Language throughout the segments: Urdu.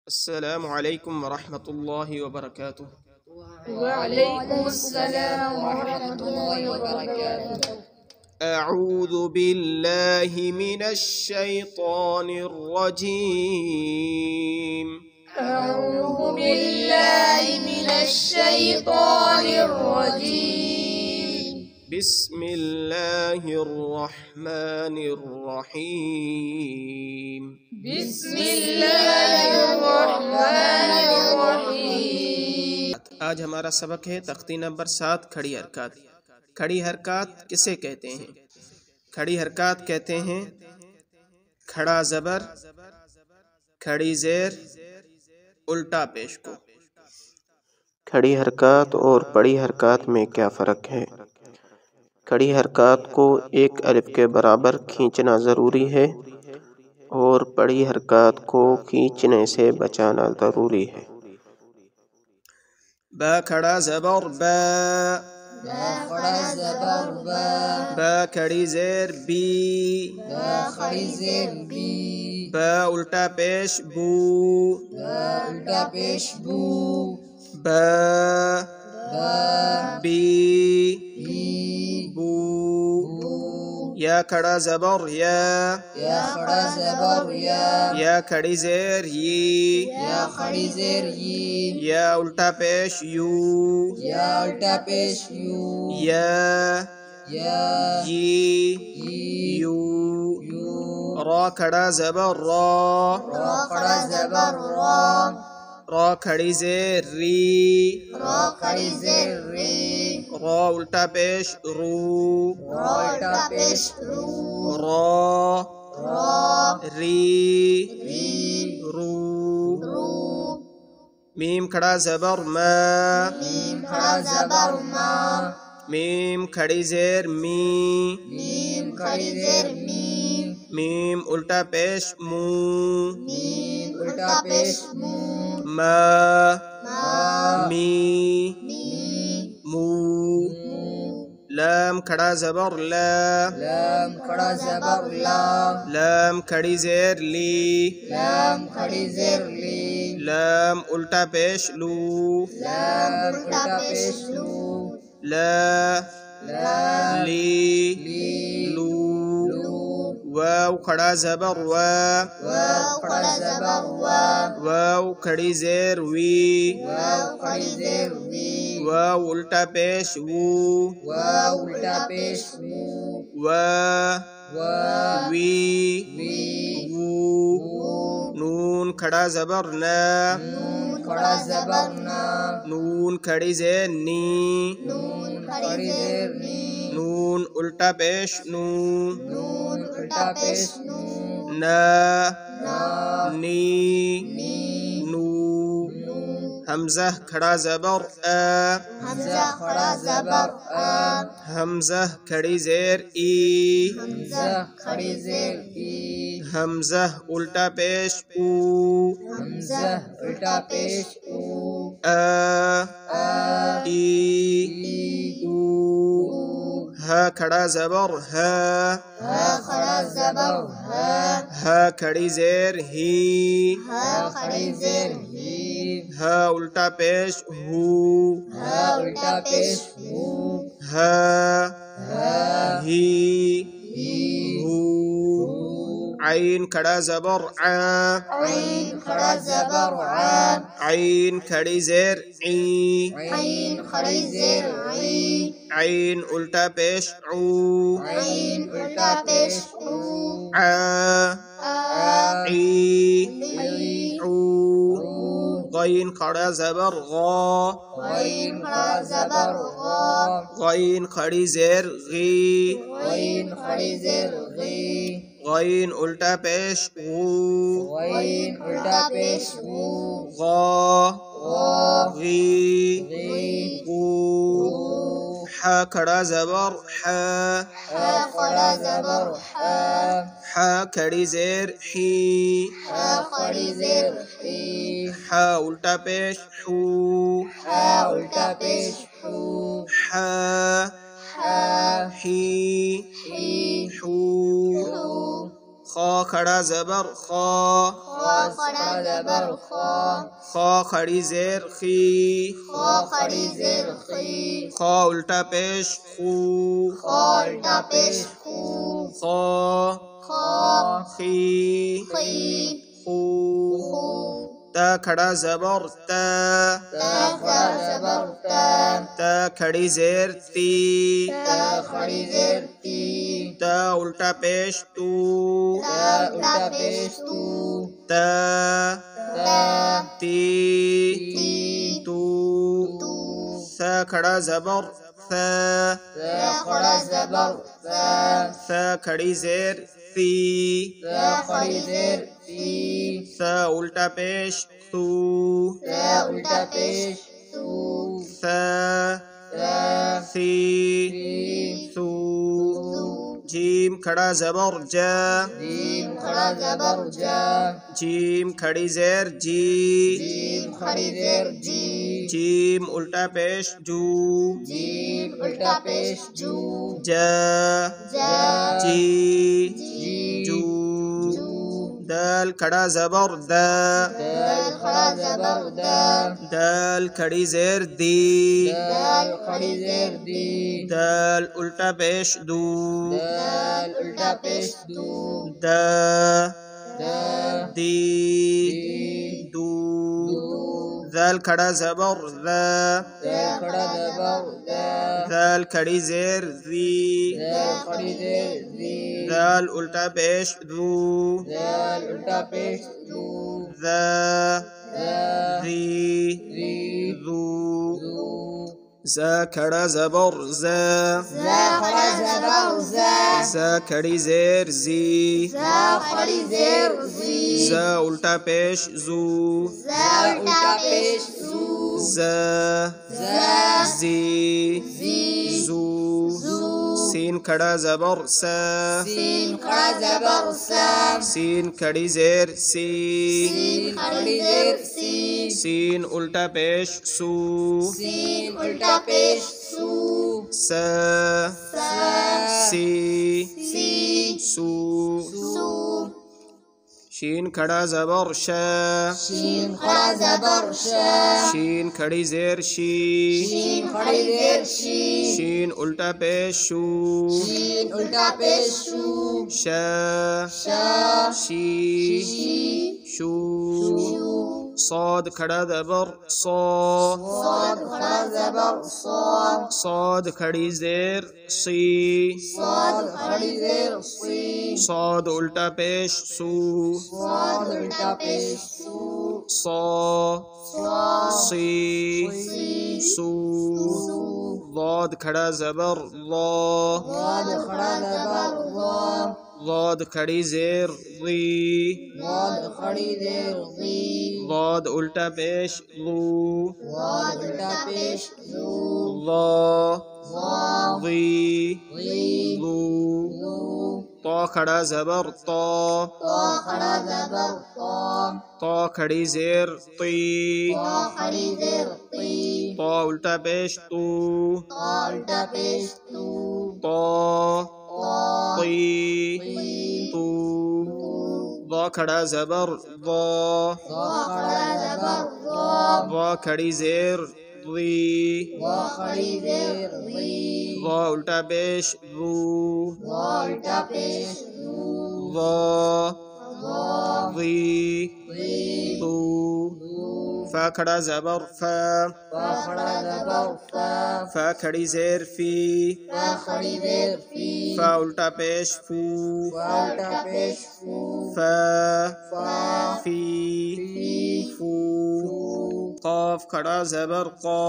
السلام علیکم ورحمۃ اللہ وبرکاتہ۔ وعلیکم السلام ورحمۃ اللہ وبرکاتہ۔ اعوذ باللہ من الشیطان الرجیم۔ اعوذ باللہ من الشیطان الرجیم۔ بسم اللہ الرحمن الرحیم۔ بسم اللہ الرحمن الرحیم۔ آج ہمارا سبق ہے تختی نمبر 7 کھڑی حرکات۔ کھڑی حرکات کسے کہتے ہیں؟ کھڑی حرکات کہتے ہیں کھڑا زبر، کھڑی زیر، الٹا پیش کو۔ کھڑی حرکات اور پڑی حرکات میں کیا فرق ہے؟ کھڑی حرکات کو ایک الف کے برابر کھینچنا ضروری ہے اور پڑی حرکات کو کھینچنے سے بچانا ضروری ہے۔ با کھڑا زبر با، با کھڑا زبر با، با کھڑی زیر بی، با کھڑی زیر بی، با الٹا پیش بو، با الٹا پیش بو، با با بی بی بو، بو، یا کھڑا زبر یا، یا کھڑا زبر یا کھڑی زیر یی، یا کھڑی زیر ی، یا الٹا پیش یو، یا الٹا پیش یو، یا یا یی یو، یو، را کھڑا زبر را، را کھڑا زبر را، را کھڑی زیر ری، را کھڑی زیر ری، را الٹا پیش رو، را الٹا پیش رو، را را ری ری، رو، رو، میم کھڑا زبر ما، میم کھڑا زبر ما، میم کھڑی زیر می، میم کھڑی زیر میم، میم الٹا پیش مو، میم الٹا پیش مو، ما ما می می مو، مو، لام کھڑا زبر لا، لام کھڑا زبر لا، لام کھڑی زیر لی، لام کھڑی زیر لی، لام الٹا پیش لو، لام الٹا پیش لو، لا لا لی لی لو، لو، واو کھڑا زبر وا، واو کھڑا زبر وا، واو کھڑی زیر وی، واو کھڑی زیر وی، واو الٹا پیش وو، واو الٹا پیش وو، وا وا وی وی وو، وو، نون کھڑا زبر نا، نون کھڑا زبر نا، نون کھڑی زیر نی، نون کھڑی زیر نی، نون الٹا پیش نو، نون الٹا پیش نو، نا نا نی نی نو، نو، حمزہ کھڑا زبر آ، حمزہ کھڑا زبر آ، حمزہ کھڑی زیر ای، حمزہ کھڑی زیر ای، حمزہ الٹا پیش او، حمزہ الٹا پیش او، آ آ ای ای او، او، ہا کھڑا زبر ہا، ہا کھڑا زبر ہا، ہا کھڑی زیر ہی، ہا کھڑی زیر ہی، ہا الٹا پیش ہو، ہا الٹا پیش ہو، ہا ہا ہی ہی ہو، ہو، عین کھڑا زبر آ، عین کھڑا زبر ع، عین کھڑی زیر ای، عین کھڑی زیر عی، عین الٹا پیش او، عین الٹا پیش او، آ آ ای عی او، او، غین کھڑا زبر غا، غین کھڑا زبر غا، غین کھڑی زیر غی، غین کھڑی زیر غی، غین الٹا پیش غو، غین الٹا پیش غو، غا غا غی غی غو، غو، حا کھڑا زبر حا، حا کھڑا زبر حا، حا کھڑی زیر حی، حا کھڑی زیر حی، حا الٹا پیش حو، حا الٹا پیش حو، حا حا حی حی حو، حو، خا کھڑا زبر خا خا کھڑا زبر خا خا کھڑی زیر خی خا کھڑی زیر خی خا الٹا پیش خو خا الٹا پیش خو خا خا خی خی خو خو تا کھڑا زبر تا تا کھڑا زبر تا تا کھڑی زیر تی تا کھڑی زیر تی تا الٹا پیش تو تا الٹا پیش تو تا تا تی تی تو تو ثا کھڑا زبر ثا تا کھڑا زبر تا ثا کھڑی زیر ثی تا کھڑی زیر تی ثا الٹا پیش ثو تا الٹا پیش تو ثا تا ثی تی ثو تو جیم کھڑا زبر جا جیم کھڑا زبر جا جیم کھڑی زیر جی جیم کھڑی زیر جی جیم الٹا پیش جو جیم الٹا پیش جو جا جا جی جی جو جو دال کھڑا زبر دا دال کھڑا زبر دا دال کھڑی زیر دی دال کھڑی زیر دی دال الٹا پیش دو دال الٹا پیش دو دا دا دی دی دو دو دال کھڑا زبر دا دال کھڑا زبر دا دال کھڑی زیر زی دال کھڑی زیر دی دال الٹا پیش دو دال الٹا پیش دو دا دا زی دی زو دو زا کھڑا زبر زا زا کھڑا زبر زا زا کھڑی زیر زی زا کھڑی زیر زی زا الٹا پیش زو زا الٹا پیش زو زا زا زی زی زو زو سین کھڑا زبر سا سین کھڑا زبر سا سین کھڑی زیر سی سین کھڑی زیر سی سین الٹا پیش سو سین الٹا پیش سو سا سا سی سی سو سو شین کھڑا زبر شا شین کھڑا زبر شا شین کھڑی زیر شی شین کھڑی زیر شی شین الٹا پیش شو شین الٹا پیش شو شا شا شی شی شو شو صاد کھڑا زبر صا صاد کھڑا زبر صا صاد کھڑی زیر سی صاد کھڑی زیر سی صاد الٹا پیش سو صاد الٹا پیش سو صا صا سی سی سو سو ضاد کھڑا زبر ضا ضاد کھڑا زبر ضا ضاد کھڑی زیر ضی ضاد کھڑی زیر ضی ضاد الٹا پیش ضو ضاد الٹا پیش ضو ضا ضا ضی ضی ضو ضو طا کھڑا زبر طا طا کھڑا زبر طا طا کھڑی زیر طی طا کھڑی زیر طی طا الٹا پیش تو طا الٹا پیش تو طا طا طی طی تو ضا کھڑا زبر ضا ضا کھڑا زبر ضا ضا کھڑی زیر ضی ضا کھڑی زیر ضی ضا الٹا پیش ضو ضا الٹا پیش ضو ضا ضا ضی ضی تو ضو فا کھڑا زبر فا فا کھڑا زبر فا فا کھڑی زیر فی فا کھڑی زیر فی فا الٹا پیش فو فا الٹا پیش فو فا فا فی فی فو فو قاف کھڑا زبر قا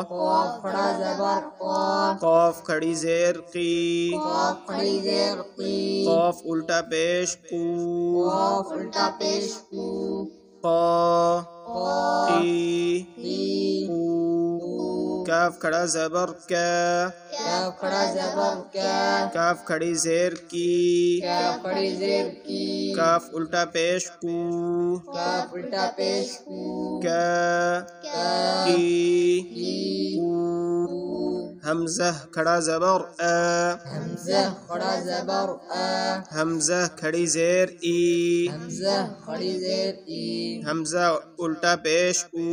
قاف کھڑا زبر قا قاف کھڑی زیر قی قاف کھڑی زیر قی قاف الٹا پیش قو قاف الٹا پیش قو قا قا قی قی قو قو کاف کھڑا زبر کا کاف کھڑا زبر کا کاف کھڑی زیر کی کاف کھڑی زیر کی کاف الٹا پیش کو کاف الٹا پیش کو کا کا کی کی کو کو حمزہ کھڑا زبر آ، حمزہ کھڑا زبر آ، حمزہ کھڑی زیر ای، حمزہ کھڑی زیر ای، حمزہ الٹا پیش او،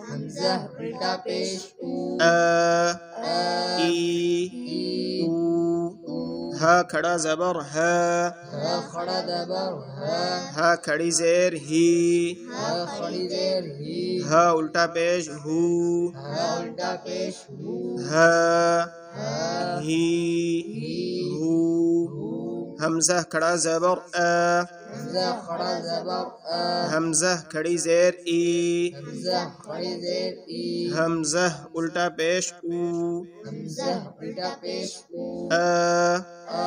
حمزہ الٹا پیش او، آ آ، ای ای، او، او، ہا کھڑا زبر ہا، ہا کھڑا زبر ہا، ہا کھڑی زیر ہی، ہا کھڑی زیر ہی، ہا الٹا پیش ہو، ہا الٹا پیش ہو، ہا ہا، ہی ہی، ہو، حمزہ کھڑا زبر آ، حمزہ کھڑا زبر آ، حمزہ کھڑی زیر ای، حمزہ کھڑی زیر ای، حمزہ الٹا پیش او، حمزہ الٹا پیش او، آ آ،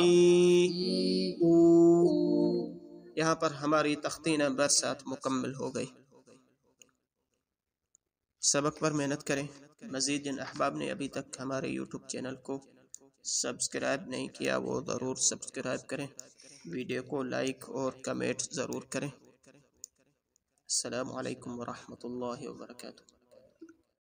ای ای، او۔ او۔ یہاں پر ہماری تختی نمبر 7 مکمل ہو گئی۔ سبق پر محنت کریں۔ مزید جن احباب نے ابھی تک ہمارے یوٹیوب چینل کو سبسکرائب نہیں کیا وہ ضرور سبسکرائب کریں، ویڈیو کو لائک اور کمنٹ ضرور کریں۔ السلام علیکم ورحمۃ اللہ وبرکاتہ۔